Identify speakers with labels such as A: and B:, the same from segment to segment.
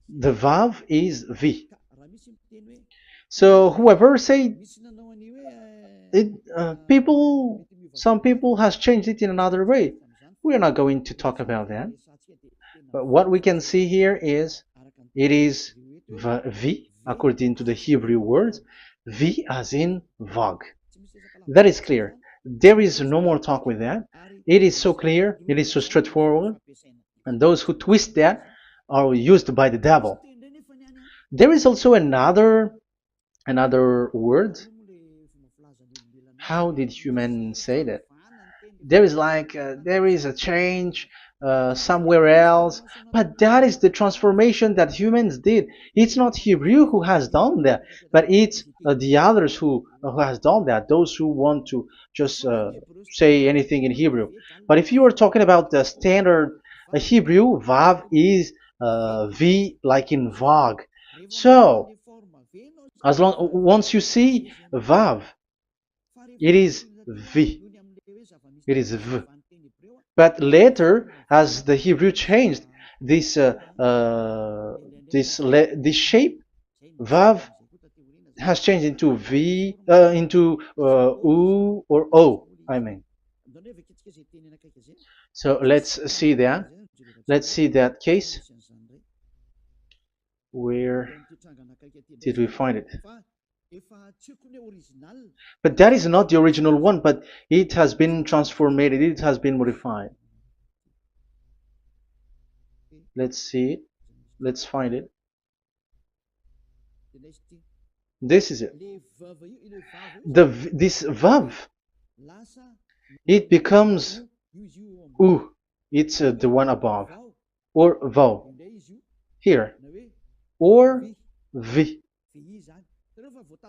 A: The Vav is V. So whoever say it, some people has changed it in another way. We are not going to talk about that. But what we can see here is it is V according to the Hebrew word, V as in Vag. That is clear. There is no more talk with that. It is so clear. It is so straightforward. And those who twist that are used by the devil. There is also another word. How did human say that? There is there is a change somewhere else, but that is the transformation that humans did. It's not Hebrew who has done that, but it's the others who has done that. Those who want to just say anything in Hebrew. But if you are talking about the standard Hebrew, Vav is V like in Vag. So as long once you see Vav, it is V. It is V. But later, as the Hebrew changed, this this shape, Vav, has changed into V, into U or O. I mean. So let's see that. Let's see that case. Where did we find it? But that is not the original one, but it has been transformed, it has been modified. Let's see it. Let's find it. This is it. This vav, it becomes u. It's the one above, or vau here, or v.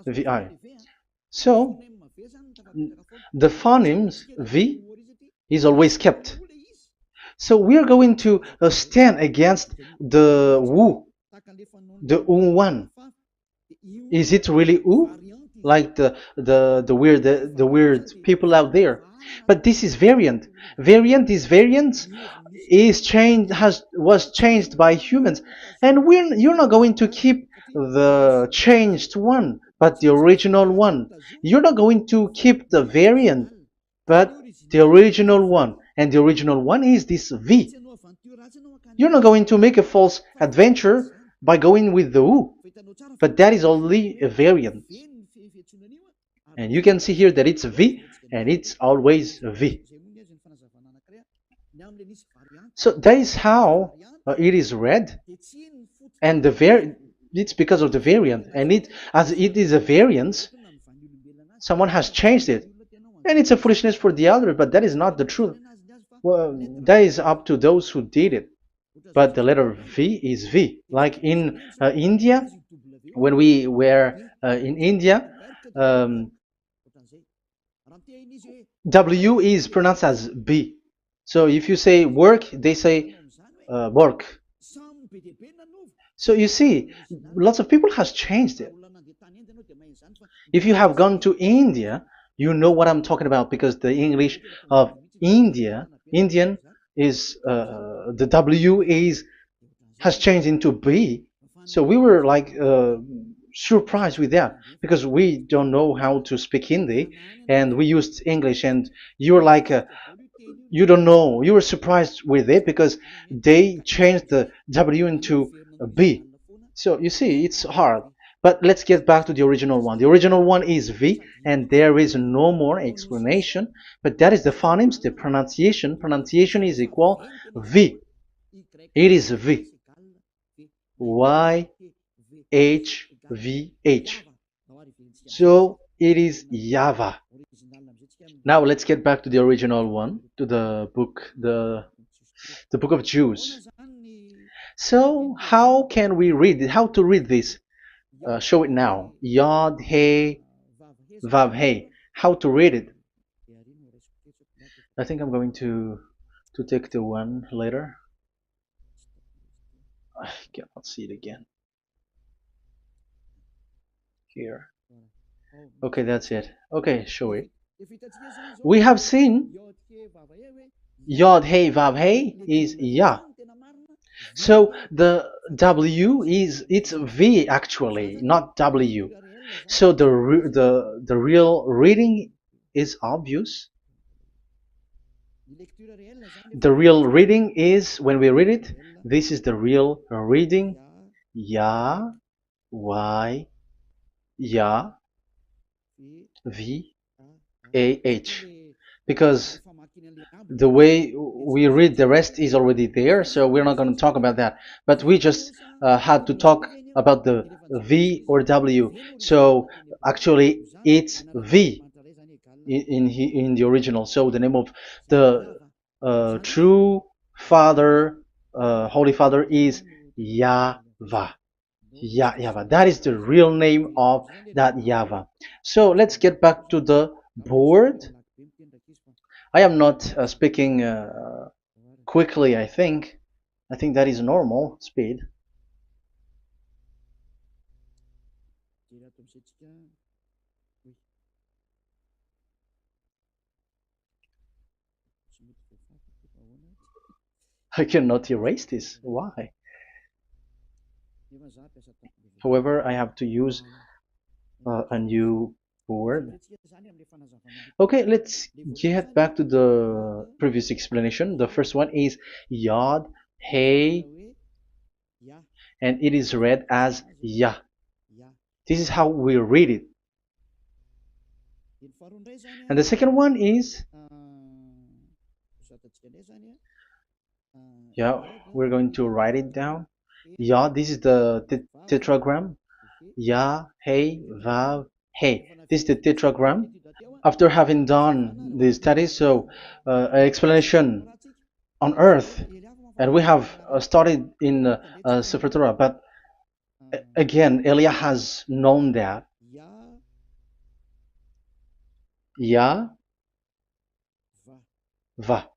A: VI. So the phonemes V is always kept. So we are going to stand against the wu, the u1. Is it really u? Like the weird people out there. But this is variant. Variance is changed was changed by humans, and you're not going to keep the changed one, but the original one. You're not going to keep the variant, but the original one, and the original one is this V. You're not going to make a false adventure by going with the U, but that is only a variant. And you can see here that it's V, and it's always V. So that is how it is read, and it's because of the variant, and as it is a variance, someone has changed it, and it's a foolishness for the other, but that is not the truth. Well, that is up to those who did it. But the letter V is V. Like in India, when we were in India, W is pronounced as B. So if you say work, they say work. So you see, lots of people has changed it. If you have gone to India, you know what I'm talking about, because the English of Indian is the W has changed into B. So we were like surprised with that, because we don't know how to speak Hindi, and we used English, and you were like you don't know, you were surprised with it because they changed the W into a B. So you see, it's hard. But let's get back to the original one. The original one is V, and there is no more explanation. But that is the phonemes, the pronunciation. Pronunciation is equal V. It is V. Y, H, V, H. So it is YAHVAH. Now let's get back to the original one, to the book, the book of Jews. So how can we read it? How to read this? Show it now. Yod, He, Vav, He. How to read it? I think I'm going to take the one later. I cannot see it again. Here. Okay, that's it. Okay, show it. We have seen Yod, He, Vav, He is Yah. So the W is it's V actually, not W. So the real reading is obvious. The real reading is when we read it. This is the real reading. Ya, Y, Ya, V, A, H. Because the way we read the rest is already there, so we're not going to talk about that. But we just had to talk about the V or W. So actually, it's V in the original. So the name of the true Father, Holy Father, is YAHVAH. YAHVAH. That is the real name of that YAHVAH. So let's get back to the board. I am not speaking quickly, I think. I think that is normal speed. I cannot erase this. Why? However, I have to use a new board. Okay, let's get back to the previous explanation. The first one is Yod, Hey, and it is read as Yah. This is how we read it. And the second one is, yeah, we're going to write it down. Yah, this is the tetragram. Yah, Hey, Vav, Hey. This is the tetragram. After having done the study, so an explanation on earth, and we have started in Sefer Torah, but again, Elia has known that. Yah, Va.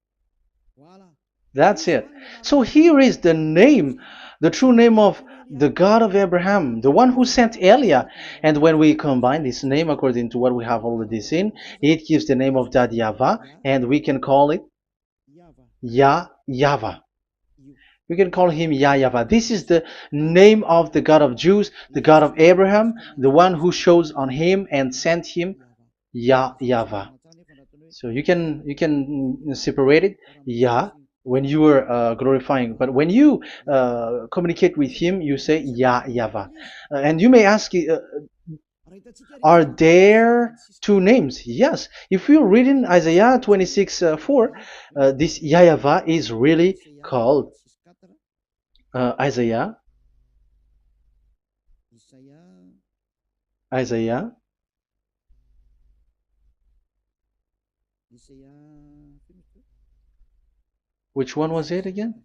A: That's it. So here is the name, the true name of the God of Abraham, the one who sent Elia. And when we combine this name according to what we have already seen, it gives the name of that YAHVAH, and we can call it YAHVAH. We can call him YAHVAH. This is the name of the God of Jews, the God of Abraham, the one who shows on him and sent him, YAHVAH. So you can separate it, Yah, when you are glorifying, but when you communicate with him, you say YAHVAH. And you may ask, are there two names? Yes. If you're reading Isaiah 26:4, this YAHVAH is really called Isaiah 26. Which one was it again?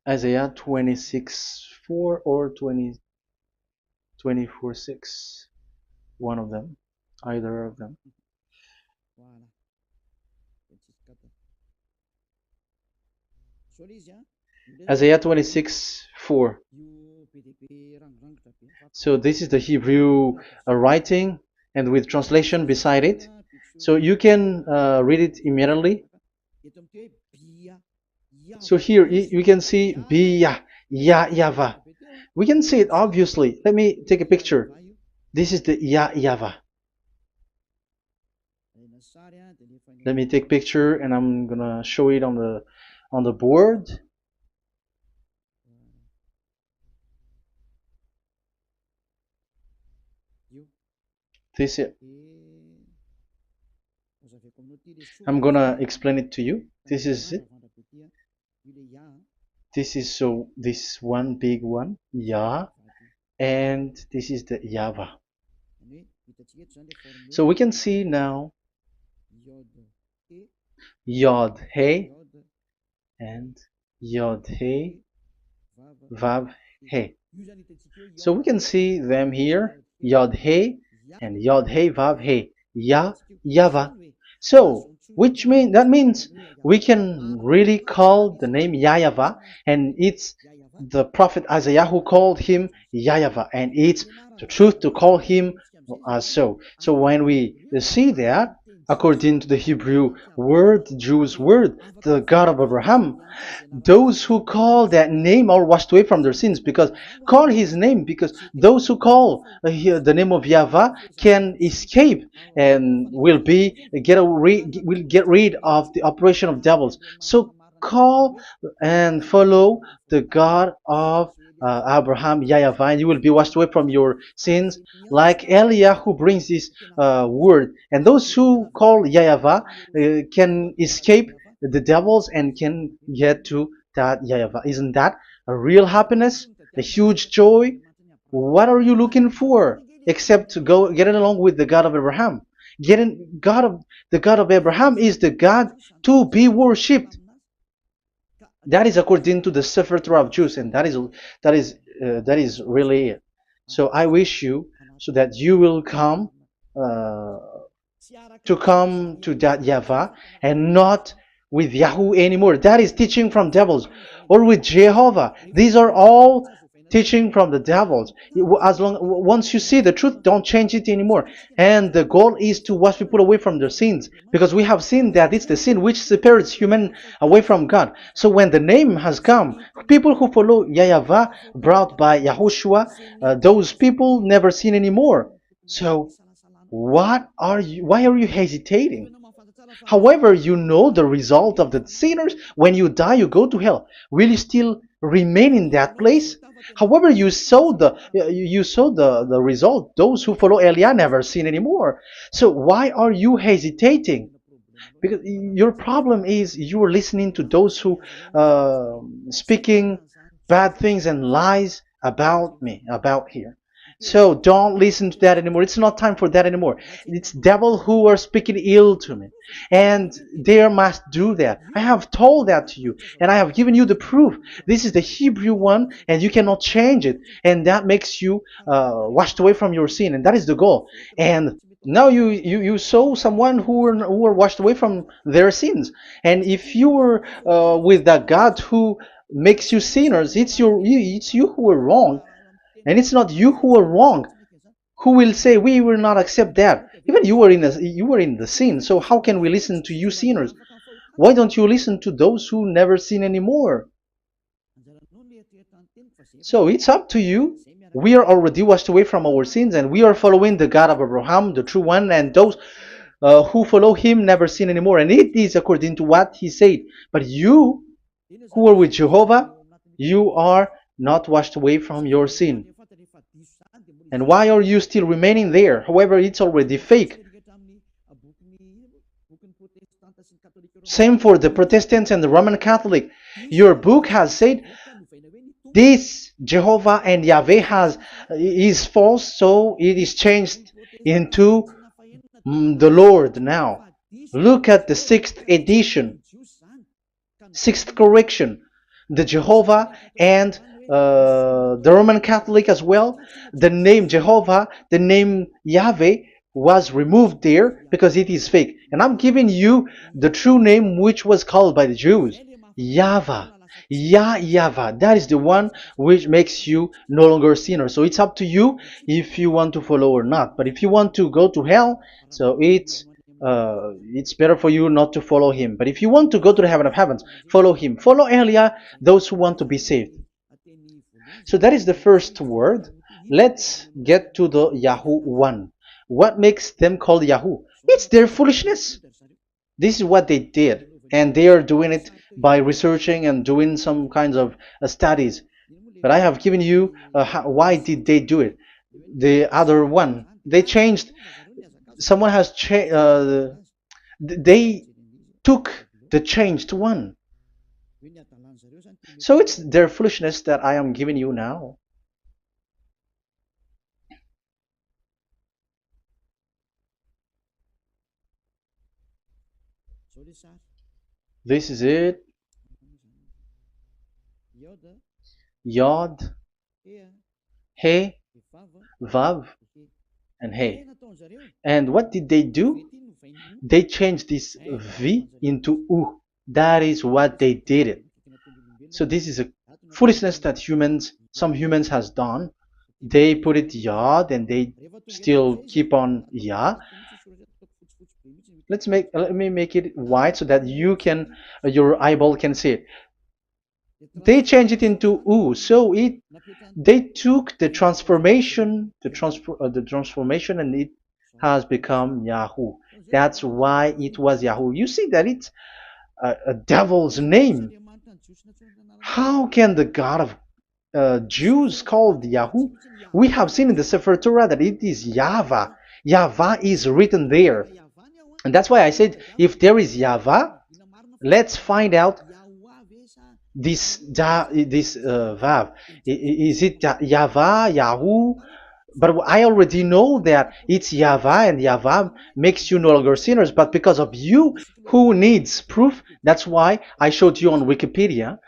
A: Isaiah 26:4 or 24:6. One of them. Either of them. Isaiah 26:4. So this is the Hebrew writing, and with translation beside it. So you can read it immediately. So here you can see Biyah, YAHVAH. We can see it obviously. Let me take a picture. This is the YAHVAH. Let me take a picture and I'm gonna show it on the board. This is it. I'm gonna explain it to you. This is it. This is this one big one, Yah, and this is the YAHVAH. So we can see now Yod He and Yod He Vav He. So we can see them here, Yod He and Yod He Vav He, YAHVAH. So that means we can really call the name YAHVAH, and it's the prophet Isaiah who called him YAHVAH, and it's the truth to call him as so. So when we see that, according to the Hebrew word, the Jewish word, the God of Abraham. Those who call that name are washed away from their sins, because call his name, because those who call the name of Yahweh can escape and will get rid of the operation of devils. So call and follow the God of Abraham, Yahweh, and you will be washed away from your sins, like Eliah who brings this word. And those who call Yahweh can escape the devils and can get to that Yahweh. Isn't that a real happiness, a huge joy? What are you looking for except to go getting along with the God of Abraham? The God of Abraham is the God to be worshipped. That is according to the Sefer Torah of Jews, and that is really it. So I wish you so that you will uh, come to that Yahweh and not with Yahoo anymore. That is teaching from devils, or with Jehovah. These are all teaching from the devils. As long once you see the truth, don't change it anymore. And the goal is to wash people away from their sins, because we have seen that it's the sin which separates human away from God. So when the name has come, people who follow Yahweh brought by Yahushua, those people never sin anymore. So why are you hesitating? However, you know the result of the sinners. When you die, you go to hell. Will you still remain in that place? However, you saw the result. Those who follow Eliah never sin anymore. So why are you hesitating? Because your problem is you are listening to those who speaking bad things and lies about me, about here. So don't listen to that anymore. It's not time for that anymore. It's devil who are speaking ill to me, and they must do that. I have told that to you, and I have given you the proof. This is the Hebrew one, and you cannot change it, and that makes you washed away from your sin, and that is the goal. And now you saw someone who were washed away from their sins, and if you were with that God who makes you sinners, it's you who are wrong, and it's not you who are wrong. Who will say we will not accept that? Even you were in the sin, so how can we listen to you sinners? Why don't you listen to those who never sin anymore? So it's up to you. We are already washed away from our sins, and we are following the God of Abraham, the true one, and those who follow him never sin anymore. And it is according to what he said. But you who are with Jehovah, you are not washed away from your sin. And why are you still remaining there? However, it's already fake. Same for the Protestants and the Roman Catholic. Your book has said this Jehovah and Yahweh is false, so it is changed into the Lord now. Look at the 6th edition, 6th correction. The Jehovah and the Roman Catholic as well. The name Jehovah, the name Yahweh was removed there because it is fake. And I'm giving you the true name which was called by the Jews, YAHVAH. YAHVAH. That is the one which makes you no longer a sinner. So it's up to you if you want to follow or not. But if you want to go to hell, so it's better for you not to follow him. But if you want to go to the heaven of heavens, follow him. Follow Eliah, those who want to be saved. So that is the first word. Let's get to the Yahoo one. What makes them called Yahoo? It's their foolishness. This is what they did, and they are doing it by researching and doing some kinds of studies. But I have given you why did they do it. The other one, they changed. Someone has changed. They took the changed one. So it's their foolishness that I am giving you now. This is it. Yod, He, Vav, and He. And what did they do? They changed this V into U. That is what they did it. So this is a foolishness that some humans has done. They put it Yod and they still keep on Yah. Let me make it white so that you can your eyeball can see it. They changed it into U, so it they took the transformation, and it has become Yahoo. That's why it was Yahoo. You see that it's a devil's name. How can the God of Jews called Yahoo? We have seen in the Sefer Torah that it is Yahvah. Yahvah is written there. And that's why I said, if there is Yahvah, let's find out this Vav. Is it Yahvah, Yahoo? But I already know that it's Yahvah, and Yahvah makes you no longer sinners. But because of you, who needs proof, that's why I showed you on Wikipedia,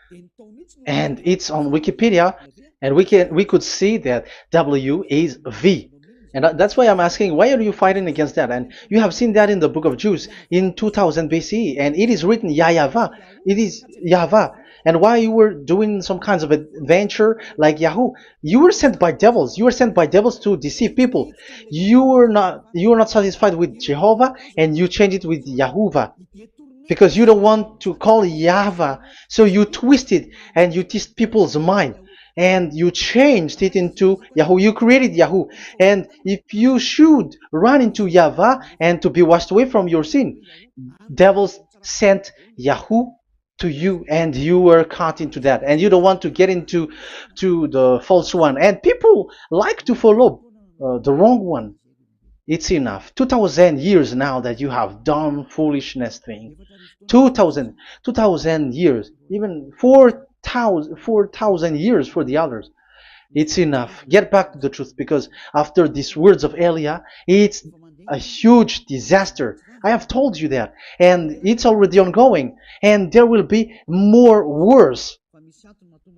A: and it's on Wikipedia, and we could see that W is V. And that's why I'm asking, why are you fighting against that? And you have seen that in the book of Jude in 2000 BCE, and it is written Yahvah. It is Yahvah. And why you were doing some kinds of adventure like Yahoo? You were sent by devils. You were sent by devils to deceive people. You were not satisfied with Jehovah, and you changed it with Yahuwah because you don't want to call Yahvah. So you twist it and you twist people's mind, and you changed it into Yahoo. You created Yahoo. And if you should run into Yahvah and to be washed away from your sin, devils sent Yahoo to you, and you were caught into that, and you don't want to get into the false one. And people like to follow the wrong one. It's enough. 2000 years now that you have done foolishness thing. 2000 years, even 4,000 years for the others. It's enough. Get back to the truth, because after these words of Elia, it's a huge disaster. I have told you that, and it's already ongoing, and there will be more worse.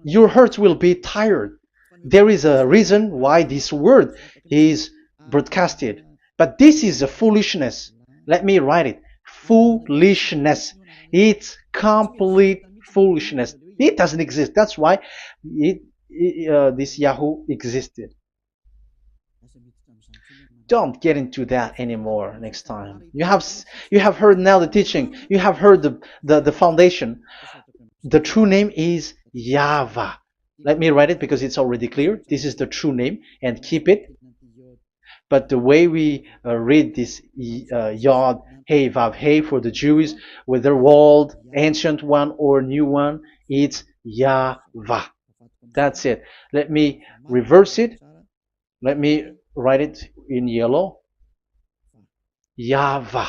A: Your heart will be tired. There is a reason why this word is broadcasted. But this is a foolishness. Let me write it. Foolishness. It's complete foolishness. It doesn't exist. That's why this Yahoo existed. Don't get into that anymore next time. You have heard now the teaching. You have heard the foundation. The true name is Yahvah. Let me write it because it's already clear. This is the true name, and keep it. But the way we read this Yod, Hey, Vav, Hey for the Jews, whether old, ancient one or new one, it's Yahvah. That's it. Let me reverse it. Let me write it in yellow. Yahvah.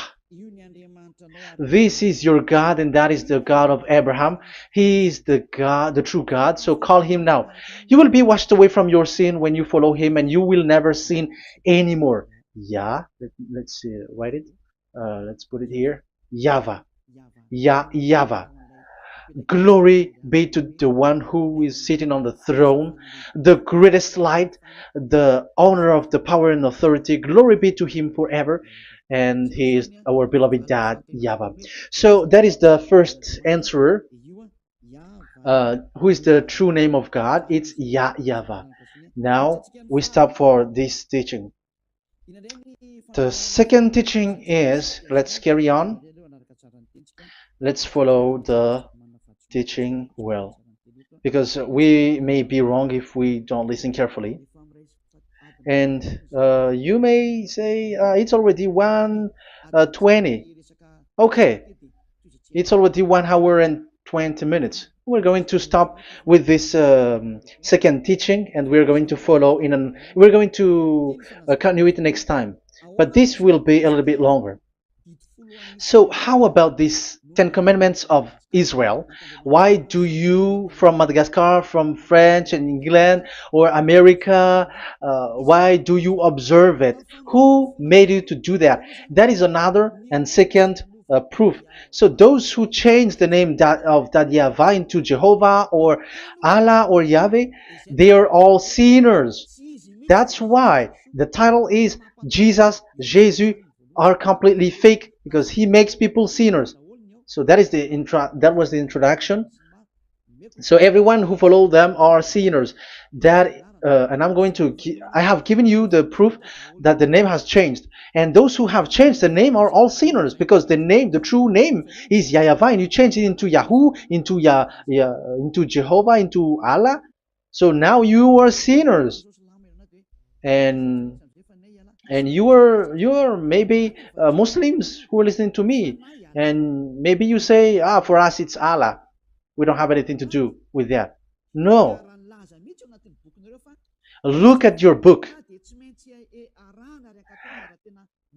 A: This is your God, and that is the God of Abraham. He is the God, the true God. So call him now. You will be washed away from your sin when you follow him, and you will never sin anymore. Let's see, write it. Let's put it here. Yahvah. Yahvah. Glory be to the one who is sitting on the throne, the greatest light, the owner of the power and authority. Glory be to him forever. And he is our beloved dad, Yahvah. So that is the first answer. Who is the true name of God? It's Yahvah. Now we stop for this teaching. The second teaching is, let's carry on. Let's follow the teaching well, because we may be wrong if we don't listen carefully. And you may say it's already 1:20. Okay, it's already 1 hour and 20 minutes. We're going to stop with this second teaching, and we're going to follow we're going to continue it next time. But this will be a little bit longer. So how about these 10 commandments of Israel? Why do you from Madagascar, from France and England or America, why do you observe it? Who made you to do that? That is another and second proof. So those who change the name of that Yahvah into Jehovah or Allah or Yahweh, they are all sinners. That's why the title is Jesus are completely fake, because he makes people sinners. So that is that was the introduction. So everyone who follow them are sinners. That and I have given you the proof that the name has changed. And those who have changed the name are all sinners, because the true name is YAHVAH, and you change it into Yahoo, into Jehovah, into Allah. So now you are sinners, and you are maybe Muslims who are listening to me, and maybe you say, for us it's Allah. We don't have anything to do with that. No. Look at your book.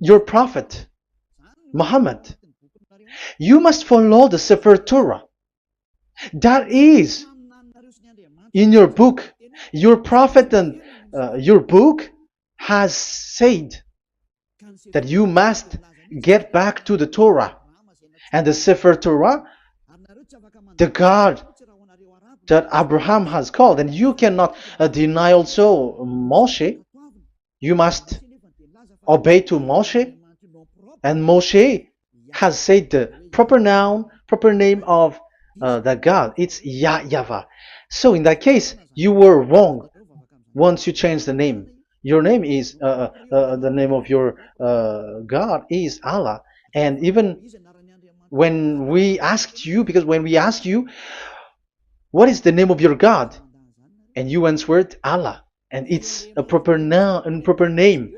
A: Your prophet, Muhammad. You must follow the Sefer Torah. That is in your book. Your prophet and your book has said that you must get back to the Torah. And the Sefer Torah, the God that Abraham has called, and you cannot deny also Moshe. You must obey to Moshe, and Moshe has said the proper name of the God. It's YAHVAH. So in that case, you were wrong once you change the name. Your name is the name of your God is Allah. And even when we asked you, because when we asked you, what is the name of your God? And you answered Allah. And it's a proper name.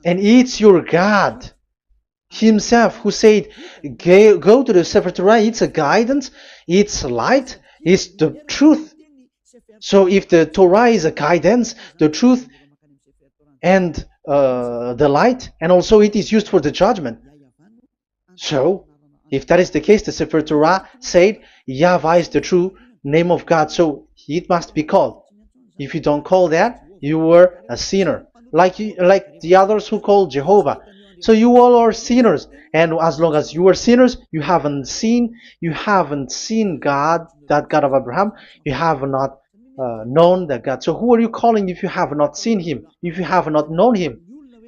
A: And it's your God Himself who said, go to the Sefer Torah. It's a guidance, it's light, it's the truth. So if the Torah is a guidance, the truth, and the light, and also it is used for the judgment. So if that is the case, the Sefer Torah said YAHVAH is the true name of God, so it must be called. If you don't call that, you were a sinner, like the others who call Jehovah. So you all are sinners, and as long as you are sinners, you haven't seen God, that God of Abraham. You have not known that God. So who are you calling if you have not seen Him? If you have not known Him?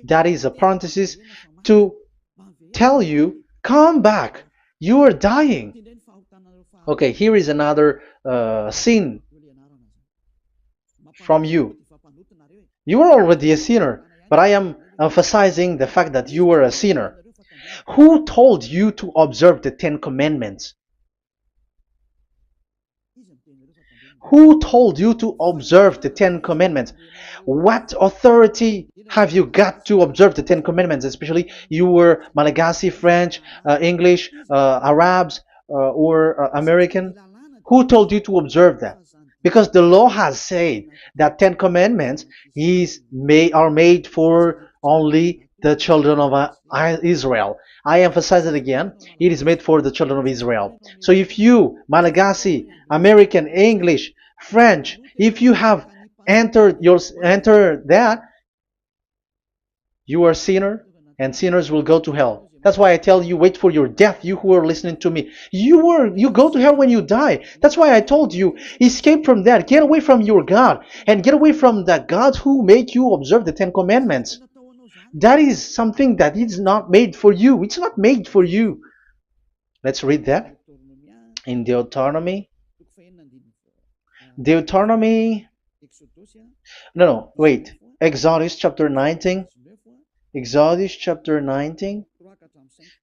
A: That is a parenthesis to tell you, come back. You are dying. Okay, here is another sin from you. You are already a sinner, but I am emphasizing the fact that you were a sinner. Who told you to observe the 10 Commandments? Who told you to observe the 10 Commandments? What authority have you got to observe the 10 Commandments? Especially you were Malagasy, French, English, Arabs, or American. Who told you to observe that? Because the law has said that 10 Commandments are made for only the children of Israel. I emphasize it again. It is made for the children of Israel. So if you, Malagasy, American, English, French, if you have entered that, you are a sinner, and sinners will go to hell. That's why I tell you, wait for your death, you who are listening to me. You go to hell when you die. That's why I told you, escape from that. Get away from your God, and get away from the God who made you observe the 10 Commandments. That is something that is not made for you. It's not made for you. Let's read that in Deuteronomy. Exodus chapter 19. Exodus chapter 19,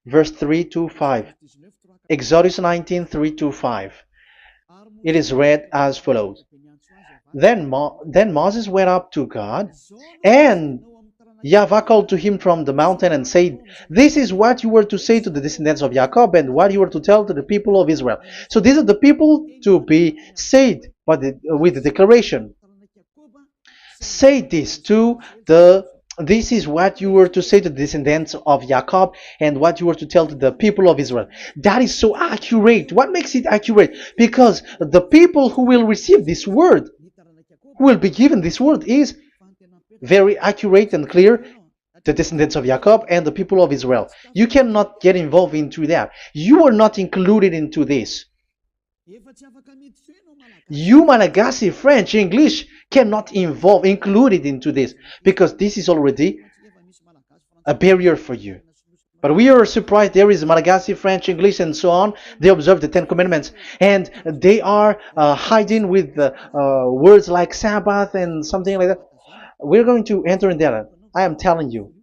A: verse 3 to 5. Exodus 19, 3 to 5. It is read as follows. Then Moses went up to God, and YAHVAH called to him from the mountain and said, this is what you were to say to the descendants of Jacob, and what you were to tell to the people of Israel. So these are the people to be saved with the declaration. Say this this is what you were to say to the descendants of Jacob, and what you were to tell to the people of Israel. That is so accurate. What makes it accurate? Because the people who will receive this word, who will be given this word, is very accurate and clear. The descendants of Jacob and the people of Israel. You cannot get involved into that. You are not included into this. You, Malagasy, French, English, cannot included into this, because this is already a barrier for you. But we are surprised there is Malagasy, French, English, and so on. They observe the Ten Commandments, and they are hiding with words like Sabbath and something like that. We're going to enter in there. I am telling you,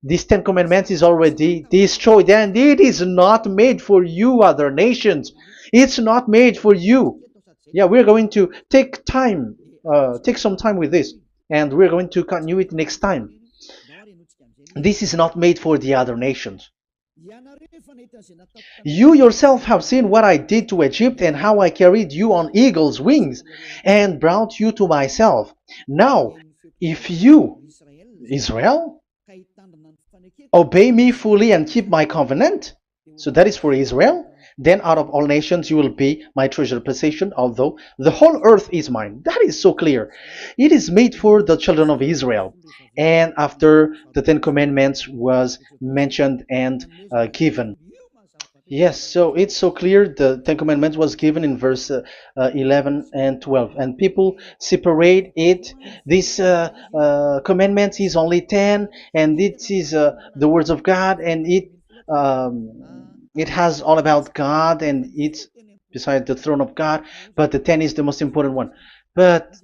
A: this Ten Commandments is already destroyed, and it is not made for you, other nations. It's not made for you. Yeah, we're going to take some time with this, and we're going to continue it next time. This is not made for the other nations. You yourself have seen what I did to Egypt and how I carried you on eagle's wings and brought you to myself. Now, if you, Israel, obey me fully and keep my covenant, so that is for Israel, then out of all nations you will be my treasured possession, although the whole earth is mine. That is so clear. It is made for the children of Israel. And after the Ten Commandments was mentioned and given. Yes, so it's so clear. The Ten Commandments was given in verse 11 and 12, and people separate it. This commandment is only 10, and it is the words of God, and it has all about God, and it's beside the throne of God. But the 10 is the most important one. But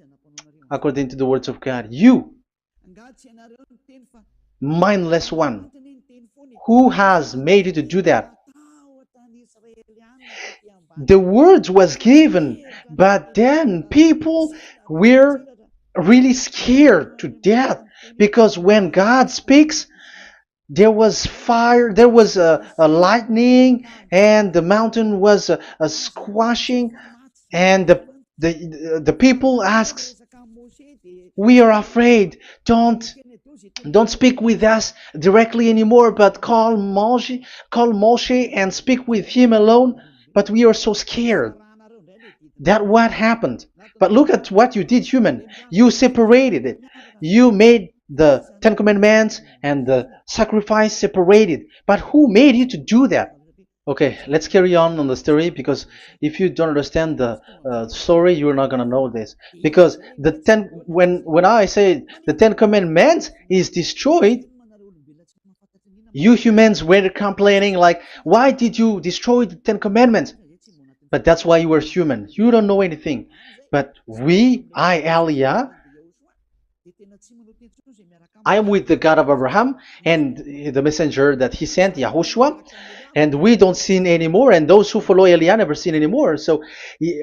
A: according to the words of God, you, mindless one, who has made you to do that? The words was given, but then people were really scared to death because when God speaks, there was fire, there was a lightning, and the mountain was a squashing, and the people asks, "We are afraid. Don't speak with us directly anymore, but call Moshe and speak with him alone." But we are so scared. That what happened. But look at what you did, human. You separated it. You made the Ten Commandments and the sacrifice separated. But who made you to do that? Okay, let's carry on the story, because if you don't understand the story, you're not gonna know this. Because when I say the Ten Commandments is destroyed, you humans were complaining like, why did you destroy the Ten Commandments? But that's why you were human. You don't know anything. But Elia, I am with the God of Abraham and the messenger that he sent, YAHOSHUAH, and we don't sin anymore, and those who follow Elia never sin anymore. So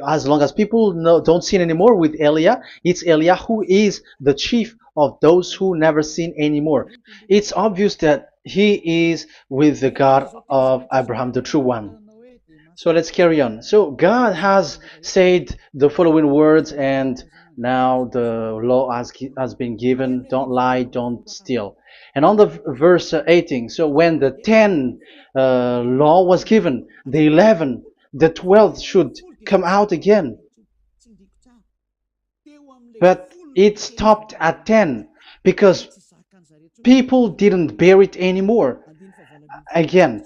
A: as long as people don't sin anymore with Elia, it's Elia who is the chief of those who never sin anymore. It's obvious that he is with the God of Abraham, the true one. So let's carry on. So God has said the following words, and now the law has been given: don't lie, don't steal. And on the verse 18, so when the 10 law was given, the 11, the 12th should come out again. But it stopped at 10 because people didn't bear it anymore. Again,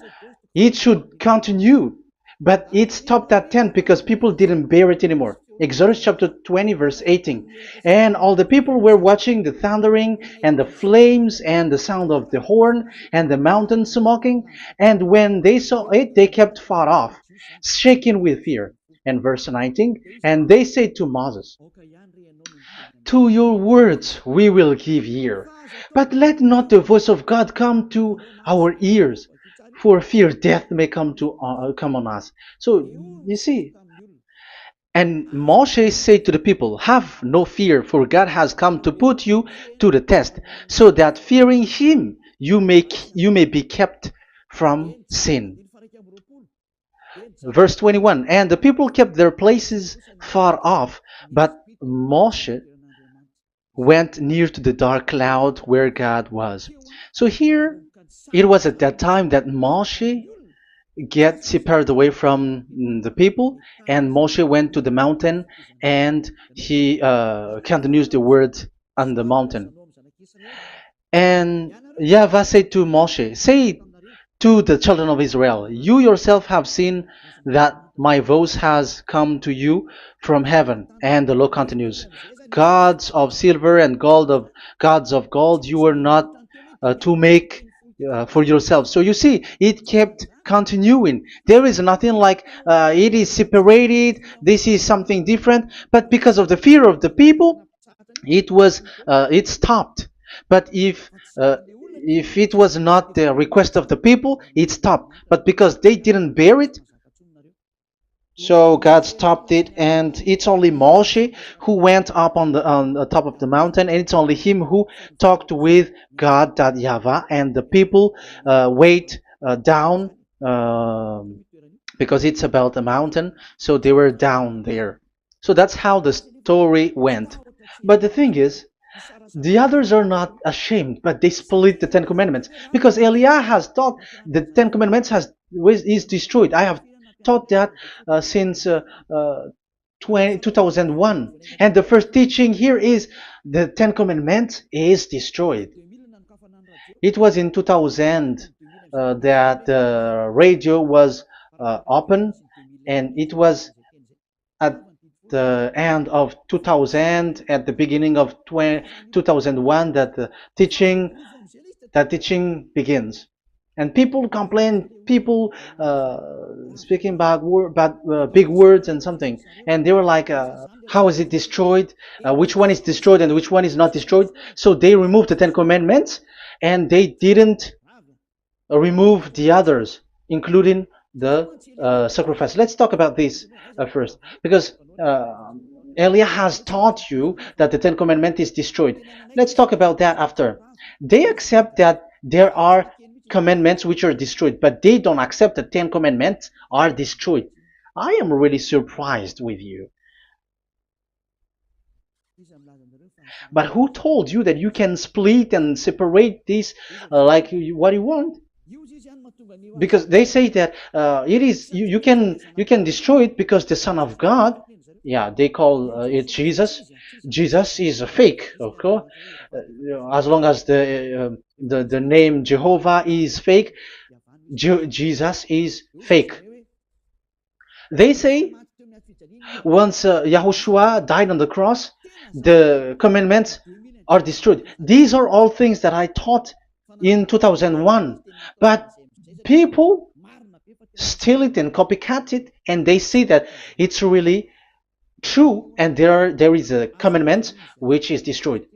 A: it should continue, but it stopped at 10 because people didn't bear it anymore. Exodus chapter 20 verse 18. And all the people were watching the thundering and the flames and the sound of the horn and the mountain smoking. And when they saw it, they kept far off, shaking with fear. And verse 19. And they said to Moses, "To your words we will give ear, but let not the voice of God come to our ears, for fear death may come on us." So you see, and Moshe said to the people, "Have no fear, for God has come to put you to the test, so that fearing Him you may be kept from sin." Verse 21, and the people kept their places far off, but Moshe went near to the dark cloud where God was. So here, it was at that time that Moshe get separated away from the people, and Moshe went to the mountain, and he continues the word on the mountain. And YAHVAH said to Moshe, "Say to the children of Israel, you yourself have seen that my voice has come to you from heaven." And the law continues, "Gods of silver and gods of gold you were not to make for yourself. So you see, it kept continuing. There is nothing like it is separated. This is something different. But because of the fear of the people, it stopped. But if it was not the request of the people, it stopped. But because they didn't bear it, so God stopped it, and it's only Moshe who went up on the top of the mountain, and it's only him who talked with God, that YAHVAH, and the people wait down, because it's about a mountain, so they were down there. So that's how the story went. But the thing is, the others are not ashamed, but they split the Ten Commandments, because Eliah has taught the Ten Commandments is destroyed. I have taught that since 2001, and the first teaching here is the Ten Commandments is destroyed. It was in 2000 that the radio was open, and it was at the end of 2000, at the beginning of 2001, that the teaching begins. And people complain, people speaking big words and something, and they were like, how is it destroyed, which one is destroyed and which one is not destroyed. So they removed the Ten Commandments, and they didn't remove the others, including the sacrifice. Let's talk about this first, because Elia has taught you that the Ten Commandments is destroyed. Let's talk about that after. They accept that there are commandments which are destroyed, but they don't accept that 10 commandments are destroyed. I am really surprised with you. But who told you that you can split and separate this like what you want? Because they say that it is you can destroy it because the Son of God, yeah, they call it Jesus. Jesus is a fake, of course. As long as the name Jehovah is fake, Jesus is fake. They say once Yahushua died on the cross, the commandments are destroyed. These are all things that I taught in 2001, but people steal it and copycat it, and they see that it's really true, and there is a commandment which is destroyed.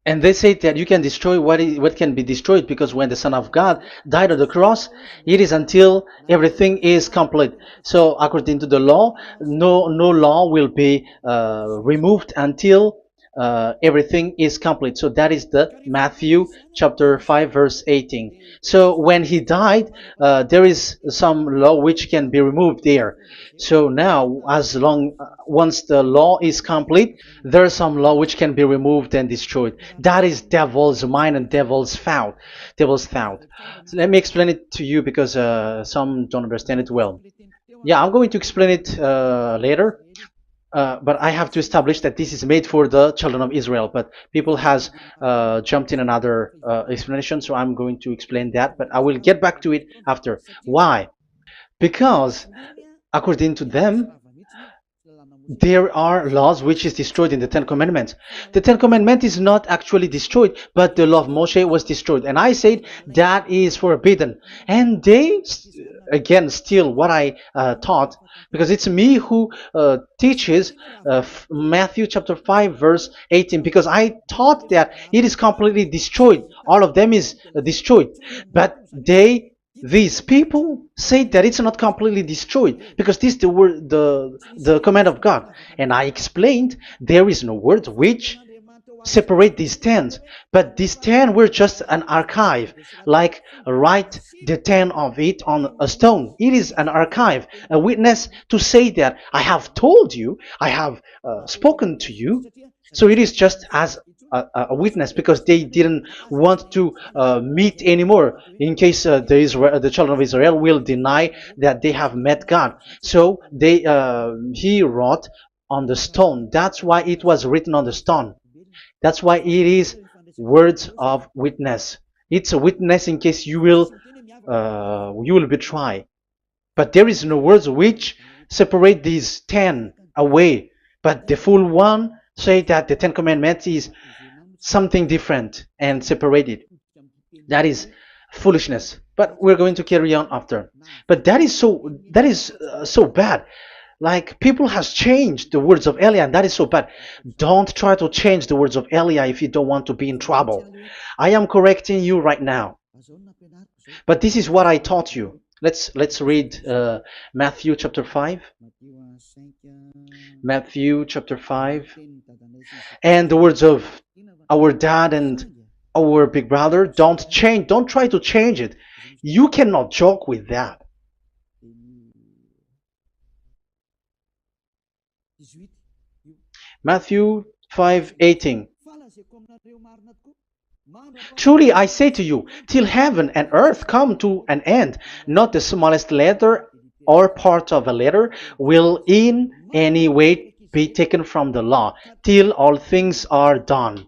A: And they say that you can destroy what can be destroyed, because when the Son of God died on the cross, it is until everything is complete. So according to the law, no law will be removed until everything is complete. So that is the Matthew chapter 5 verse 18. So when he died, there is some law which can be removed there. So now, once the law is complete, there is some law which can be removed and destroyed. That is devil's mind and devil's thought. Devil's thought. So let me explain it to you, because some don't understand it well. Yeah, I'm going to explain it later. But I have to establish that this is made for the children of Israel. But people has jumped in another explanation, so I'm going to explain that. But I will get back to it after. Why? Because according to them, there are laws which is destroyed in the Ten Commandments. The Ten Commandment is not actually destroyed, but the law of Moshe was destroyed. And I said that is forbidden. And they, again, steal what I taught, because it's me who teaches Matthew chapter 5 verse 18, because I taught that it is completely destroyed. All of them is destroyed. But these people say that it's not completely destroyed, because this is the word, the command of God. And I explained there is no word which separate these 10, but these 10 were just an archive, like write the 10 of it on a stone. It is an archive, a witness to say that I have told you, I have spoken to you. So it is just as a witness, because they didn't want to meet anymore, in case the children of Israel will deny that they have met God. So he wrote on the stone. That's why it was written on the stone. That's why it is words of witness. It's a witness in case you will betray. But there is no words which separate these 10 away. But the full one say that the 10 commandments is something different and separated. That is foolishness. But we're going to carry on after. But that is so bad. Like people has changed the words of Elia, and that is so bad. Don't try to change the words of Elia if you don't want to be in trouble. I am correcting you right now. But this is what I taught you. Let's read Matthew chapter 5. Matthew chapter 5. And the words of our dad and our big brother, don't try to change it. You cannot joke with that. Matthew 5:18. Truly I say to you, till heaven and earth come to an end, not the smallest letter or part of a letter will in any way be taken from the law, till all things are done.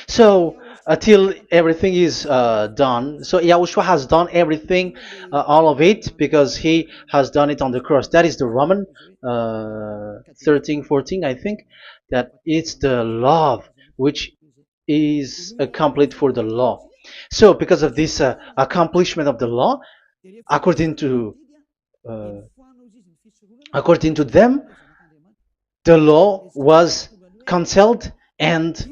A: So until everything is done, so Yahushua has done everything, all of it, because he has done it on the cross. That is the Roman 13, 14, I think, that it's the love which is complete for the law. So because of this accomplishment of the law, according to uh, according to them, the law was cancelled and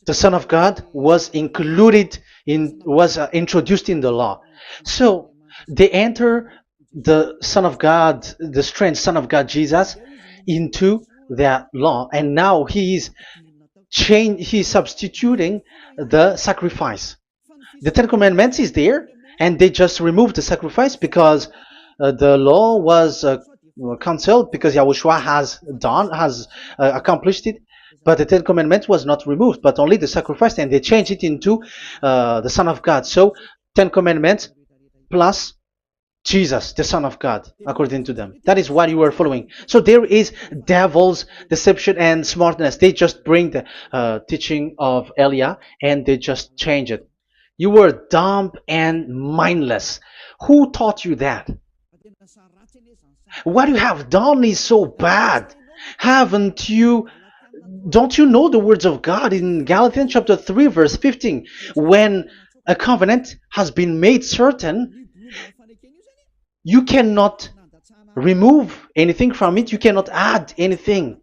A: the Son of God was included in was introduced in the law. So they enter the Son of God, the strange Son of God Jesus, into that law, and now he is he's substituting the sacrifice. The Ten Commandments is there, and they just removed the sacrifice because the law was cancelled because Yahushua has accomplished it. But the Ten Commandments was not removed, but only the sacrifice, and they changed it into the Son of God. So Ten Commandments plus Jesus, the Son of God, according to them. That is what you are following. So there is devil's deception and smartness. They just bring the teaching of Elia and they just change it. You were dumb and mindless. Who taught you that? What you have done is so bad. Haven't you? Don't you know the words of God in Galatians chapter 3, verse 15? When a covenant has been made certain, you cannot remove anything from it. You cannot add anything.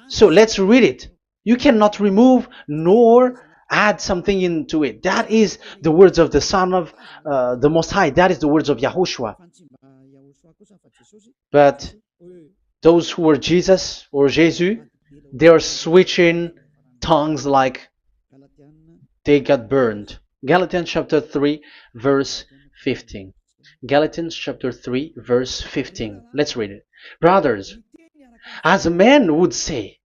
A: So let's read it. You cannot remove nor add something into it. That is the words of the Son of the Most High. That is the words of Yahushua. But those who were Jesus or Jesus, they are switching tongues like they got burned. Galatians chapter 3, verse 15. Galatians chapter 3, verse 15. Let's read it. Brothers, as a man would say,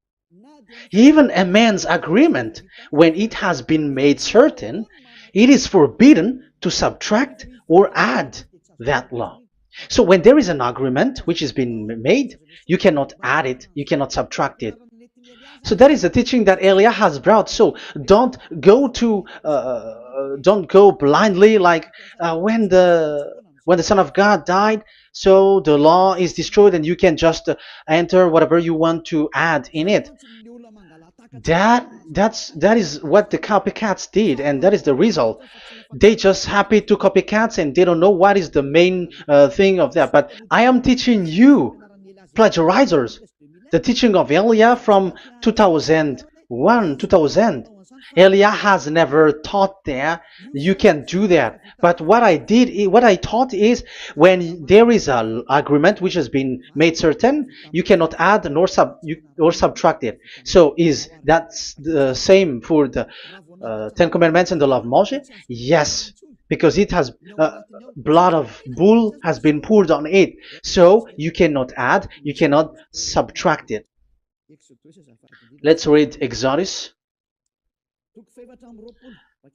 A: even a man's agreement, when it has been made certain, it is forbidden to subtract or add that law. So when there is an agreement which has been made, you cannot add it, you cannot subtract it. So that is the teaching that Elia has brought. So don't go blindly like when the Son of God died. So the law is destroyed, and you can just enter whatever you want to add in it. That is what the copycats did, and that is the result. They just happy to copycats, and they don't know what is the main thing of that. But I am teaching you, plagiarizers, the teaching of Elia from 2001, 2000. Elia has never taught there. You can do that. But what I taught is when there is an agreement which has been made certain, you cannot add or subtract it. So is that the same for the Ten Commandments and the law of Moshe? Yes, because it has blood of bull has been poured on it. So you cannot add, you cannot subtract it. Let's read Exodus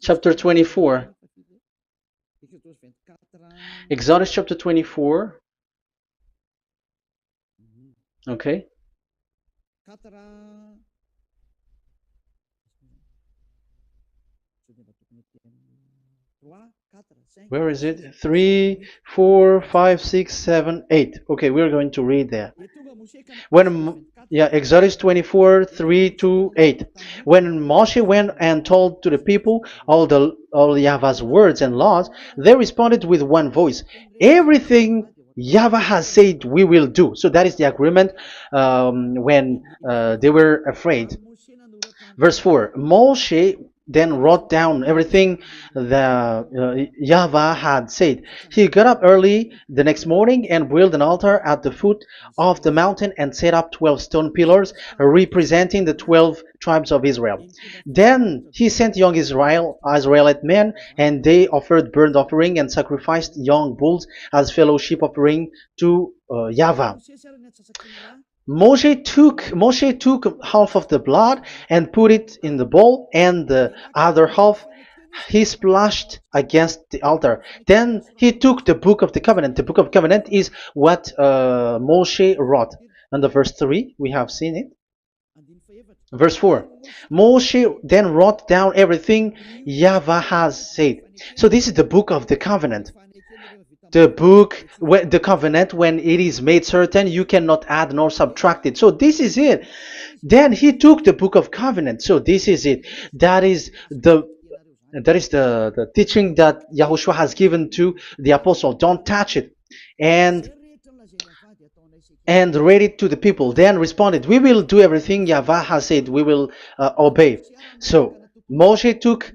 A: chapter 24. Exodus chapter 24. Okay. Where is it? 3, 4, 5, 6, 7, 8. Okay, we're going to read there. Yeah, Exodus 24, 3 to 8. When Moshe went and told to the people all Yahweh's words and laws, they responded with one voice. Everything Yahweh has said we will do. So that is the agreement when they were afraid. Verse 4, Moshe then wrote down everything that Yahweh had said. He got up early the next morning and built an altar at the foot of the mountain and set up 12 stone pillars representing the 12 tribes of Israel. Then he sent young Israelite men, and they offered burnt offering and sacrificed young bulls as fellowship offering to Yahweh. Moshe took half of the blood and put it in the bowl, and the other half he splashed against the altar. Then he took the book of the covenant. The book of covenant is what Moshe wrote. And the verse 3, we have seen it. Verse 4, Moshe then wrote down everything Yahweh has said. So this is the book of the covenant. The covenant, when it is made certain, you cannot add nor subtract it. So this is it. Then he took the book of covenant. So this is it. That is the teaching that Yahushua has given to the apostle. Don't touch it. And read it to the people. Then responded, we will do everything Yahweh has said. We will obey. So Moshe took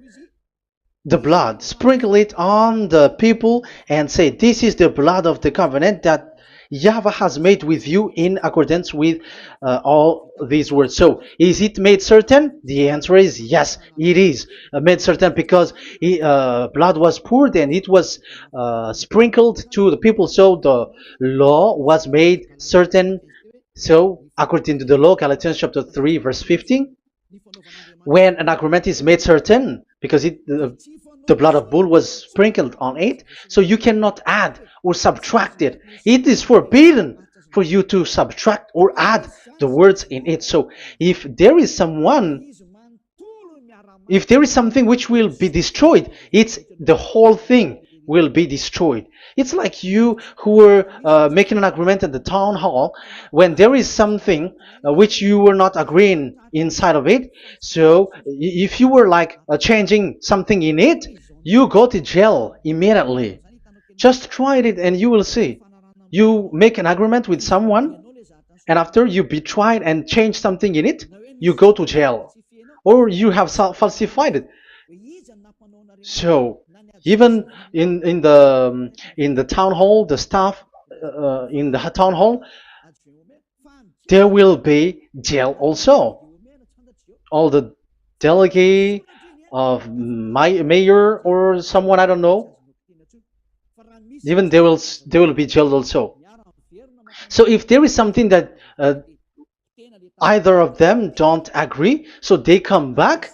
A: the blood, sprinkle it on the people, and say, this is the blood of the covenant that Yahweh has made with you in accordance with all these words. So, is it made certain? The answer is yes, it is made certain, because blood was poured and it was sprinkled to the people. So the law was made certain. So, according to the law, Galatians chapter 3, verse 15, when an agreement is made certain, because the blood of bull was sprinkled on it, so you cannot add or subtract it. It is forbidden for you to subtract or add the words in it. So if there is something which will be destroyed, it's the whole thing will be destroyed. It's like you who were making an agreement at the town hall, when there is something which you were not agreeing inside of it. So if you were like changing something in it, you go to jail immediately. Just try it and you will see. You make an agreement with someone, and after you betray and change something in it, you go to jail, or you have falsified it. So even in the town hall, the staff in the town hall, there will be jail also. All the delegate of mayor or someone, I don't know, even they will be jailed also. So if there is something that either of them don't agree, so they come back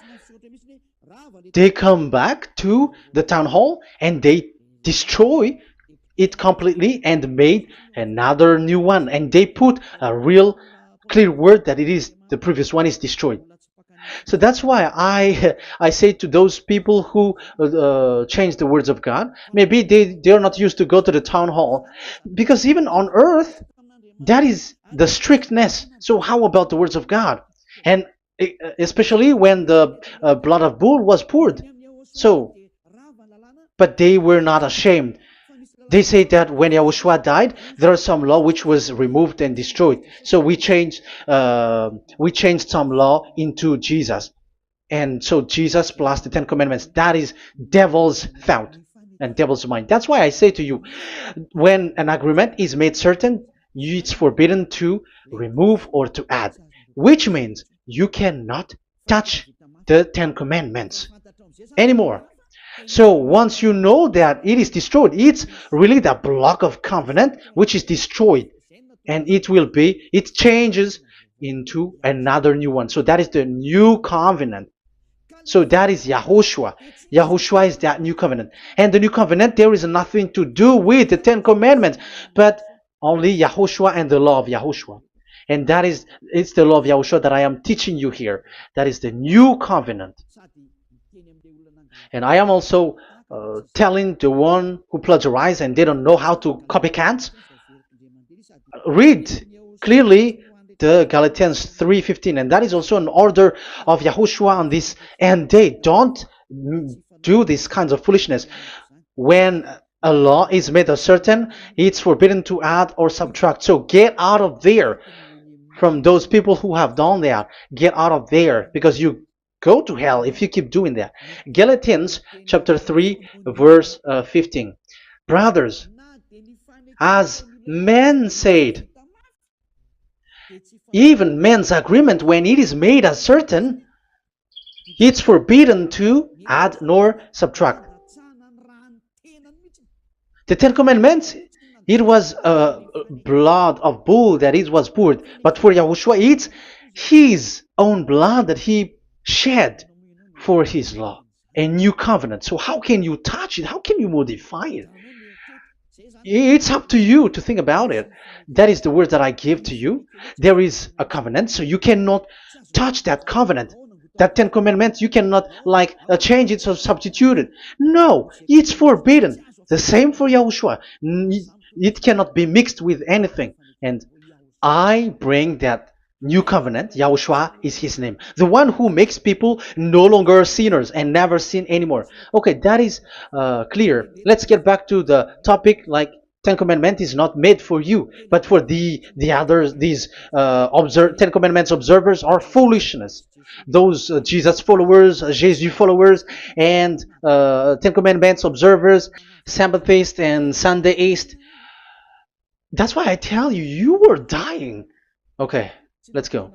A: to the town hall and they destroy it completely and made another new one, and they put a real clear word that it is the previous one is destroyed. So that's why I say to those people who change the words of God, maybe they are not used to go to the town hall, because even on earth that is the strictness. So how about the words of God? And especially when the blood of bull was poured. So, but they were not ashamed. They say that when Yahushua died, there is some law which was removed and destroyed. So we changed some law into Jesus, and so Jesus plus the Ten Commandments. That is devil's thought and devil's mind. That's why I say to you, when an agreement is made certain, it's forbidden to remove or to add, which means you cannot touch the Ten Commandments anymore. So once you know that it is destroyed, it's really the block of covenant which is destroyed, and it changes into another new one. So that is the new covenant. So that is Yahushua. Yahushua is that new covenant. And the new covenant, there is nothing to do with the Ten Commandments, but only Yahushua and the law of Yahushua. And it's the law of Yahushua that I am teaching you here. That is the new covenant. And I am also telling the one who plagiarize and they don't know how to copycat, read clearly the Galatians 3:15, and that is also an order of Yahushua on this end day. Don't do these kinds of foolishness. When a law is made certain, it's forbidden to add or subtract. So get out of there from those people who have done that. Get out of there, because you go to hell if you keep doing that. Galatians chapter 3 verse 15. Brothers, as men said, even men's agreement, when it is made as certain, it's forbidden to add nor subtract. The Ten Commandments, it was blood of bull that it was poured, but for Yahushua, it's his own blood that he shed for his law, a new covenant. So how can you touch it? How can you modify it? It's up to you to think about it. That is the word that I give to you. There is a covenant, so you cannot touch that covenant. That Ten Commandments, you cannot change it or substitute it. No, it's forbidden. The same for Yahushua. It cannot be mixed with anything. And I bring that new covenant. Yahushua is his name. The one who makes people no longer sinners and never sin anymore. Okay, that is clear. Let's get back to the topic. Ten Commandments is not made for you, but for the others. These Ten Commandments observers are foolishness. Those Jesus followers, Jesus followers, and Ten Commandments observers, Sabbathists and Sundayist. That's why I tell you, you were dying. Okay, let's go.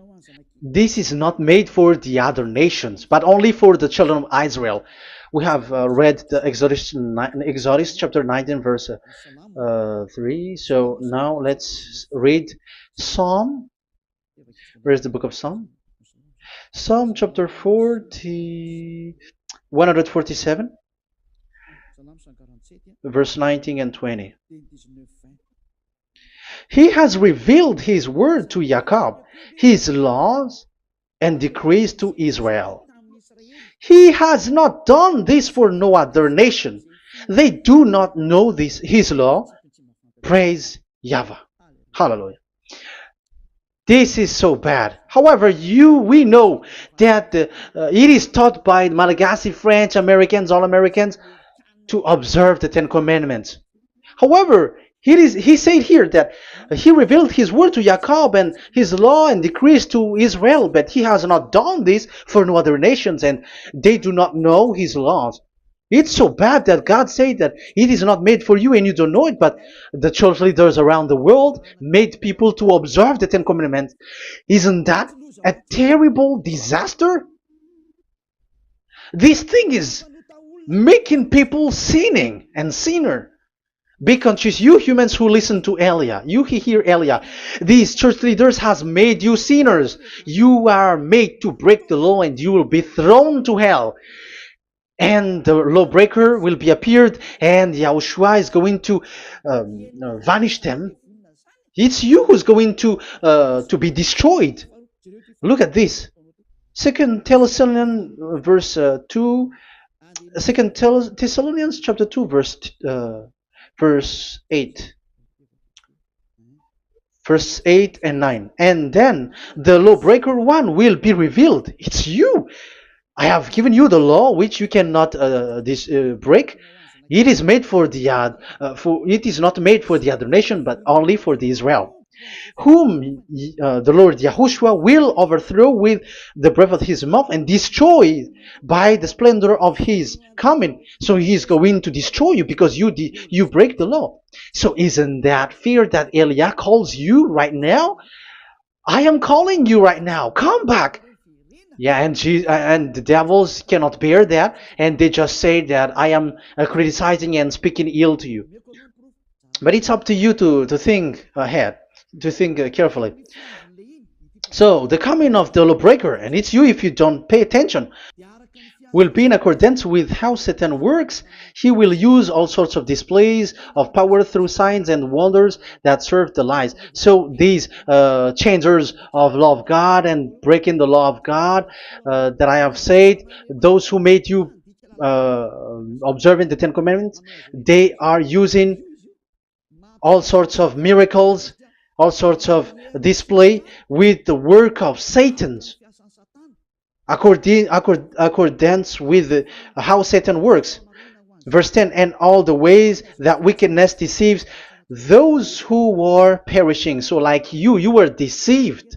A: This is not made for the other nations, but only for the children of Israel. We have read the Exodus chapter 19 verse 3. So now let's read Psalm. Where is the book of Psalm? Psalm chapter 147, verse 19 and 20. He has revealed his word to Jacob, his laws and decrees to Israel. He has not done this for no other nation. They do not know his law. Praise YAHVAH. Hallelujah. This is so bad. However, we know that it is taught by Malagasy, French, Americans, all Americans, to observe the Ten Commandments. However, he said here that he revealed his word to Jacob and his law and decrees to Israel, but he has not done this for no other nations, and they do not know his laws. It's so bad that God said that it is not made for you and you don't know it, but the church leaders around the world made people to observe the Ten Commandments. Isn't that a terrible disaster? This thing is making people sinning and sinner. Be conscious, you humans who listen to Elia, you hear Elia, these church leaders has made you sinners. You are made to break the law and you will be thrown to hell. And the lawbreaker will be appeared and Yahushua is going to vanish them. It's you who's going to be destroyed. Look at this. 2 Thessalonians verse 2. 2 Thessalonians chapter 2 verse 8. Verse 8 and 9. And then the lawbreaker one will be revealed. It's you. I have given you the law which you cannot break. It is made for it is not made for the other nation, but only for the Israel, whom the Lord Yahushua will overthrow with the breath of his mouth and destroy by the splendor of his coming. So he is going to destroy you because you break the law. So isn't that fear that Elia calls you right now? I am calling you right now. Come back. Yeah, and the devils cannot bear that, and they just say that I am criticizing and speaking ill to you. But it's up to you to think ahead, to think carefully. So the coming of the lawbreaker, and it's you if you don't pay attention, will be in accordance with how Satan works. He will use all sorts of displays of power through signs and wonders that serve the lies. So these changers of law of God and breaking the law of God that I have said, those who made you uh, observing the Ten Commandments, they are using all sorts of miracles, all sorts of display with the work of Satan's accordance with how Satan works. Verse 10, and all the ways that wickedness deceives those who were perishing. So like you were deceived.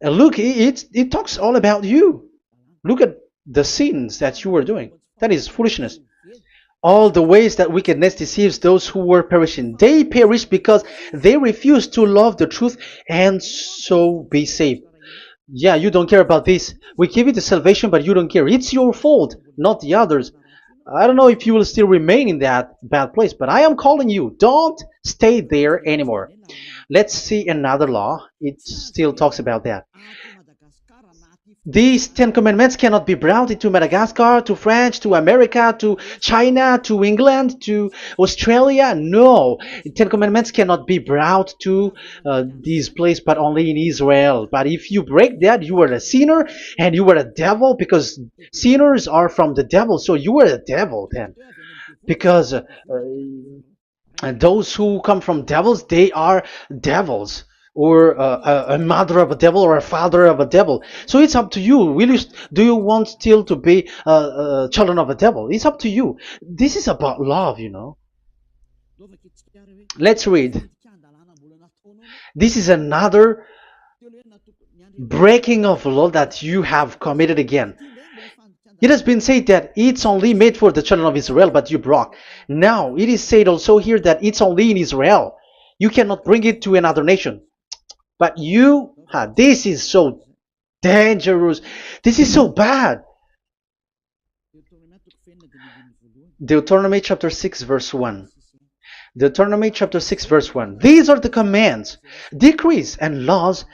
A: And look, it talks all about you. Look at the sins that you were doing. That is foolishness. All the ways that wickedness deceives those who were perishing. They perish because they refuse to love the truth and so be saved. Yeah, you don't care about this. We give you the salvation, but you don't care. It's your fault, not the others. I don't know if you will still remain in that bad place, but I am calling you. Don't stay there anymore. Let's see another law. It still talks about that. These Ten Commandments cannot be brought into Madagascar, to France, to America, to China, to England, to Australia. No, Ten Commandments cannot be brought to these places, but only in Israel. But if you break that, you are a sinner and you are a devil, because sinners are from the devil. So you are a devil then, because those who come from devils, they are devils, or a mother of a devil, or a father of a devil. So it's up to you. Do you want still to be children of a devil? It's up to you. This is about love, you know. Let's read. This is another breaking of law that you have committed again. It has been said that it's only made for the children of Israel, but you broke. Now, it is said also here that it's only in Israel. You cannot bring it to another nation. But this is so dangerous. This is so bad. Deuteronomy chapter 6 verse 1. Deuteronomy chapter 6 verse 1. These are the commands, decrees, and laws